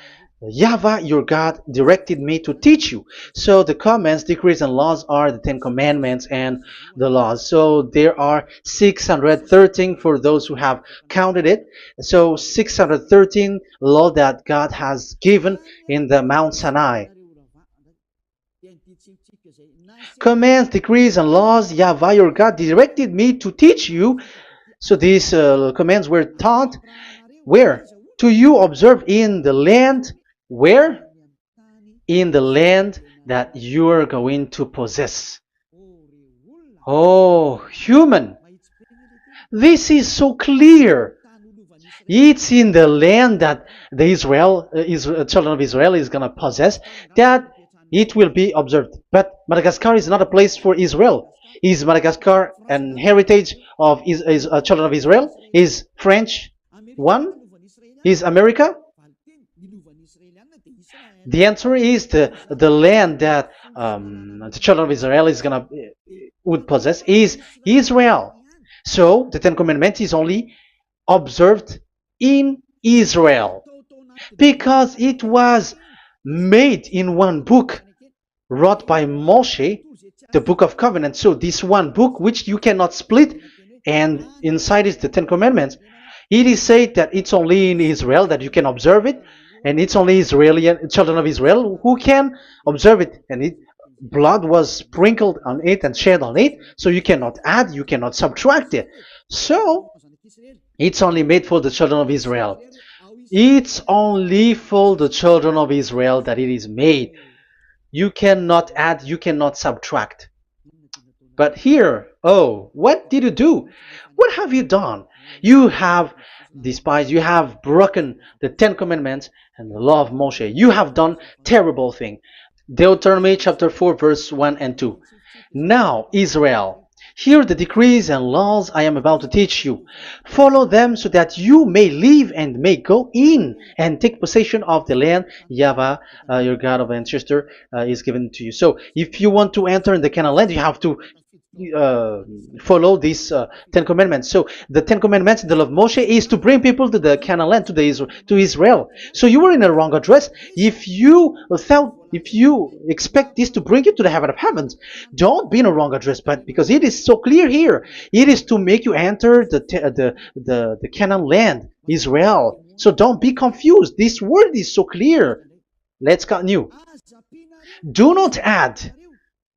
A: YAHVAH your God directed me to teach you. So the commands, decrees, and laws are the Ten Commandments and the laws. So there are 613 for those who have counted it. So 613 law that God has given in the Mount Sinai. Commands, decrees, and laws YAHVAH your God directed me to teach you. So these commands were taught where? To you observe in the land. Where? In the land that you are going to possess. Oh, human. This is so clear. It's in the land that the children of Israel is going to possess, that it will be observed. But Madagascar is not a place for Israel. Is Madagascar an heritage of children of Israel? Is French one? Is America? The answer is the land that the children of Israel would possess is Israel. So the Ten Commandments is only observed in Israel, because it was made in one book wrote by Moshe, the Book of Covenant. So this one book, which you cannot split, and inside is the Ten Commandments. It is said that it's only in Israel that you can observe it, and it's only children of Israel who can observe it. And blood was sprinkled on it and shed on it, so you cannot add, you cannot subtract it. So it's only made for the children of Israel. It's only for the children of Israel that it is made. You cannot add, you cannot subtract. But here, what did you do? What have you done? You have despised, you have broken the Ten Commandments and the law of Moshe. You have done terrible thing. Deuteronomy chapter 4 verse 1 and 2. Now, Israel, hear the decrees and laws I am about to teach you. Follow them so that you may live and may go in and take possession of the land YAHVAH, your God of ancestor, is given to you. So if you want to enter in the Canaan land, you have to uh, follow these Ten Commandments. So the Ten Commandments, the law of Moshe, is to bring people to the Canaan land, to Israel. So you were in a wrong address. If you expect this to bring you to the heaven of heavens, don't be in a wrong address. But because it is so clear here, it is to make you enter the Canaan land, Israel. So don't be confused. This word is so clear. Let's continue. Do not add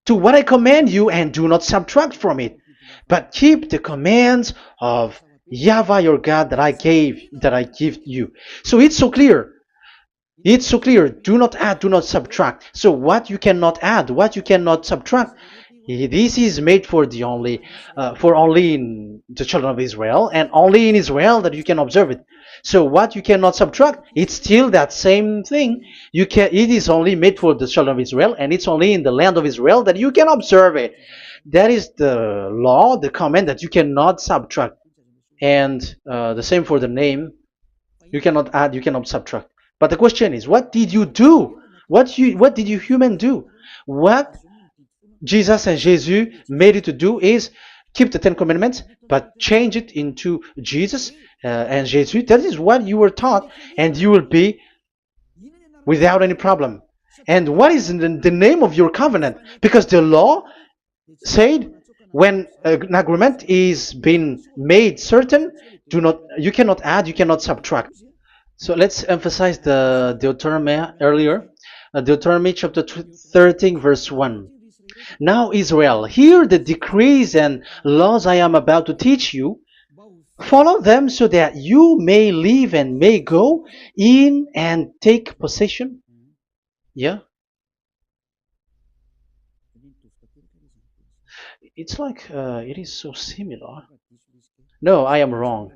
A: to what I command you, and do not subtract from it, but keep the commands of YAHVAH your God that I give you. So it's so clear. It's so clear. Do not add, do not subtract. So what you cannot add, what you cannot subtract, this is made for only in the children of Israel, and only in Israel that you can observe it. So what you cannot subtract, it's still that same thing. It is only made for the children of Israel, and it's only in the land of Israel that you can observe it. That is the law, the command that you cannot subtract. And the same for the name. You cannot add, you cannot subtract. But the question is, what did you do? What did you human do? What Jesus and Jesus made you to do is keep the Ten Commandments, but change it into Jesus and Jesus. That is what you were taught, and you will be without any problem. And what is the name of your covenant? Because the law said when an agreement is being made certain, you cannot add, you cannot subtract. So let's emphasize the Deuteronomy earlier. Deuteronomy chapter 13, verse 1. Now, Israel, hear the decrees and laws I am about to teach you. Follow them so that you may live and may go in and take possession. Yeah? It's like it is so similar. No, I am wrong.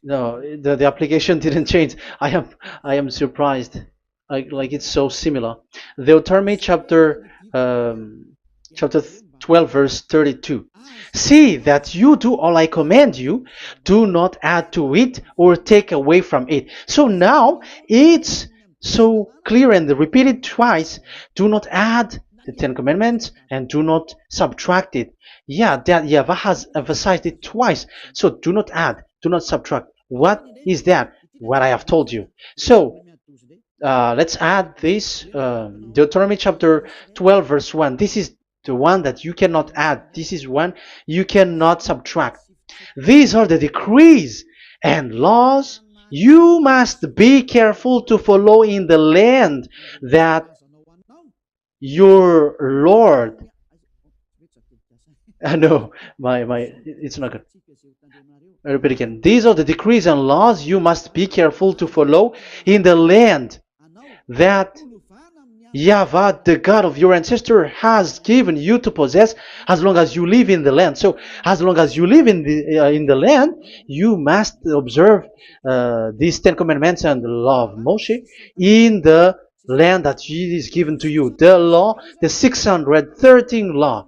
A: No, the application didn't change. I am surprised. Like it's so similar. Deuteronomy chapter 12 verse 32. See that you do all I command you, do not add to it or take away from it. So now it's so clear and repeated twice. Do not add the Ten Commandments and do not subtract it. Yeah, that YAHVAH has emphasized it twice. So do not add, do not subtract. What is that? What I have told you. So let's add this Deuteronomy chapter 12 verse 1. This is the one that you cannot add. This is one you cannot subtract. These are the decrees and laws you must be careful to follow in the land that your Lord. No, it's not good. I repeat again. These are the decrees and laws you must be careful to follow in the land that YAHVAH, the God of your ancestor, has given you to possess as long as you live in the land. So, as long as you live in the land, you must observe these Ten Commandments and the law of Moshe in the land that is given to you. The law, the 613 law.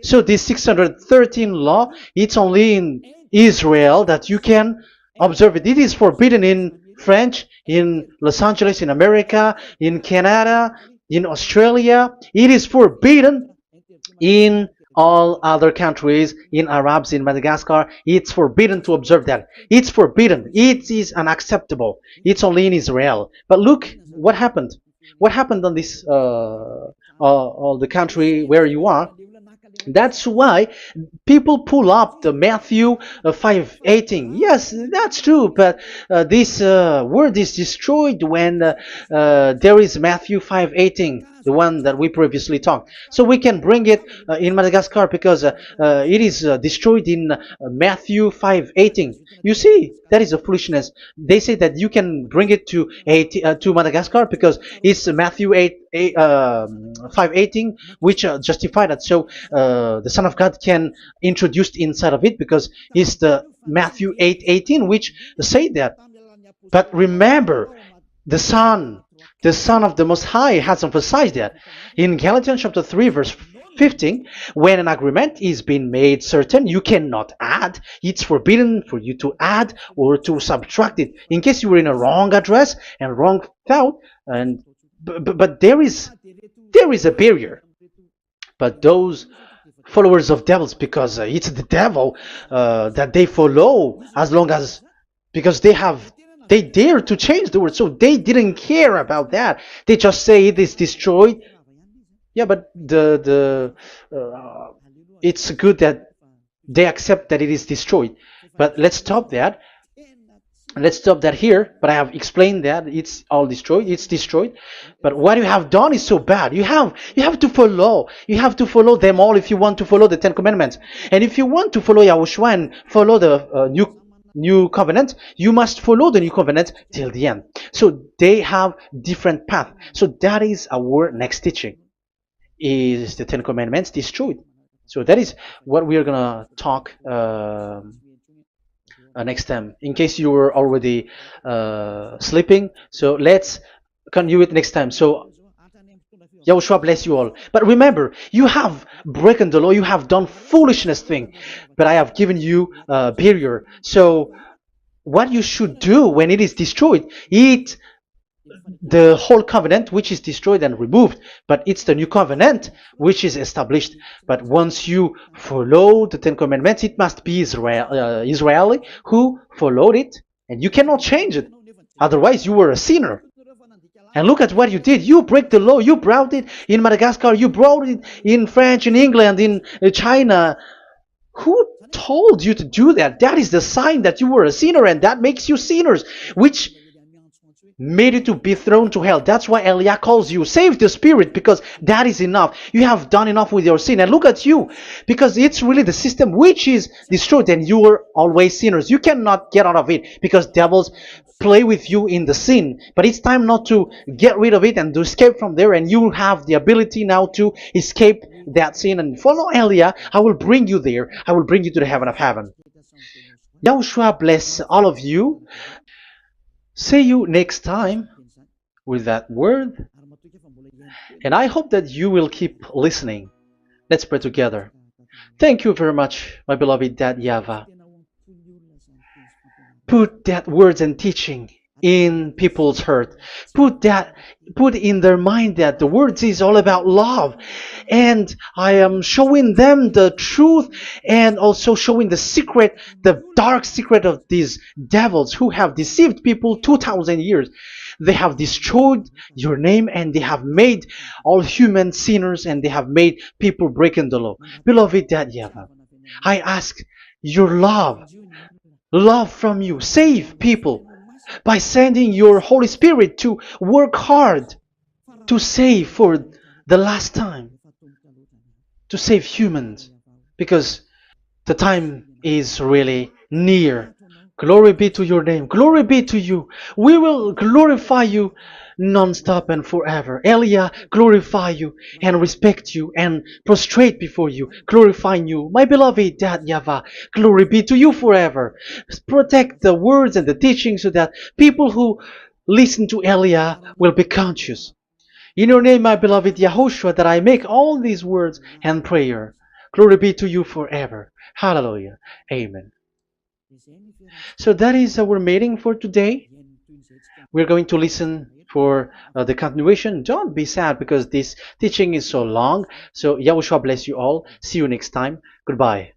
A: So this 613 law, it's only in Israel that you can observe it. It is forbidden in French, in Los Angeles, in America, in Canada, in Australia. It is forbidden in all other countries, in Arabs, in Madagascar. It's forbidden to observe that. It's forbidden. It is unacceptable. It's only in Israel. But look what happened. What happened on this all the country where you are. That's why people pull up the Matthew 5:18. Yes, that's true, but this word is destroyed when there is Matthew 5:18, the one that we previously talked. So we can bring it in Madagascar because it is destroyed in Matthew 5:18. You see, that is a foolishness. They say that you can bring it to Madagascar because it's Matthew 5:18, which justify that. So the Son of God can introduce inside of it because it's the Matthew 8:18 which say that. But remember, the Son of the Most High has emphasized that in Galatians chapter 3 verse 15, when an agreement is being made certain, you cannot add. It's forbidden for you to add or to subtract it. In case you were in a wrong address and wrong thought, but there is a barrier. But those followers of devils because it's the devil that they follow, as long as, because they dare to change the word, so they didn't care about that. They just say it is destroyed. Yeah, but it's good that they accept that it is destroyed. But let's stop that here. But I have explained that it's all destroyed, it's destroyed. But what you have done is so bad. You have to follow, them all if you want to follow the 10 commandments. And if you want to follow Yahushua and follow the new covenant, you must follow the new covenant till the end. So they have different path. So that is our next teaching, is the 10 commandments destroyed. So that is what we are gonna talk next time, in case you were already sleeping. So let's continue it next time. So Yahushua bless you all. But remember, you have broken the law, you have done foolishness thing, but I have given you a barrier. So what you should do when it is destroyed, it the whole covenant which is destroyed and removed, but it's the new covenant which is established. But once you follow the 10 commandments, it must be Israeli who followed it, and you cannot change it, otherwise you were a sinner. And look at what you did. You break the law. You brought it in Madagascar, you brought it in France, in England, in China. Who told you to do that? That is the sign that you were a sinner, and that makes you sinners, which made you to be thrown to hell. That's why Elia calls you, save the spirit, because that is enough. You have done enough with your sin. And look at you, because it's really the system which is destroyed, and you were always sinners. You cannot get out of it, because devils play with you in the sin. But it's time not to get rid of it and to escape from there, and you have the ability now to escape that sin and follow Elia. I will bring you there. I will bring you to the heaven of heaven. Yahushua bless all of you. See you next time with that word. And I hope that you will keep listening. Let's pray together. Thank you very much, my beloved Dad YAHVAH. Put that words and teaching in people's heart. Put in their mind that the words is all about love. And I am showing them the truth, and also showing the secret, the dark secret of these devils who have deceived people 2,000 years. They have destroyed your name, and they have made all human sinners, and they have made people breaking the law. Beloved Dad YAHVAH, I ask your love from you. Save people by sending your Holy Spirit to work hard to save for the last time, to save humans, because the time is really near. Glory be to your name. Glory be to you. We will glorify you non-stop and forever. Elia, glorify you and respect you and prostrate before you, glorifying you. My beloved Dad YAHVAH, glory be to you forever. Protect the words and the teaching so that people who listen to Elia will be conscious. In your name, my beloved YAHOSHUAH, that I make all these words and prayer. Glory be to you forever. Hallelujah. Amen. So that is our meeting for today. We're going to listen for the continuation. Don't be sad because this teaching is so long. So Yahushua bless you all. See you next time. Goodbye.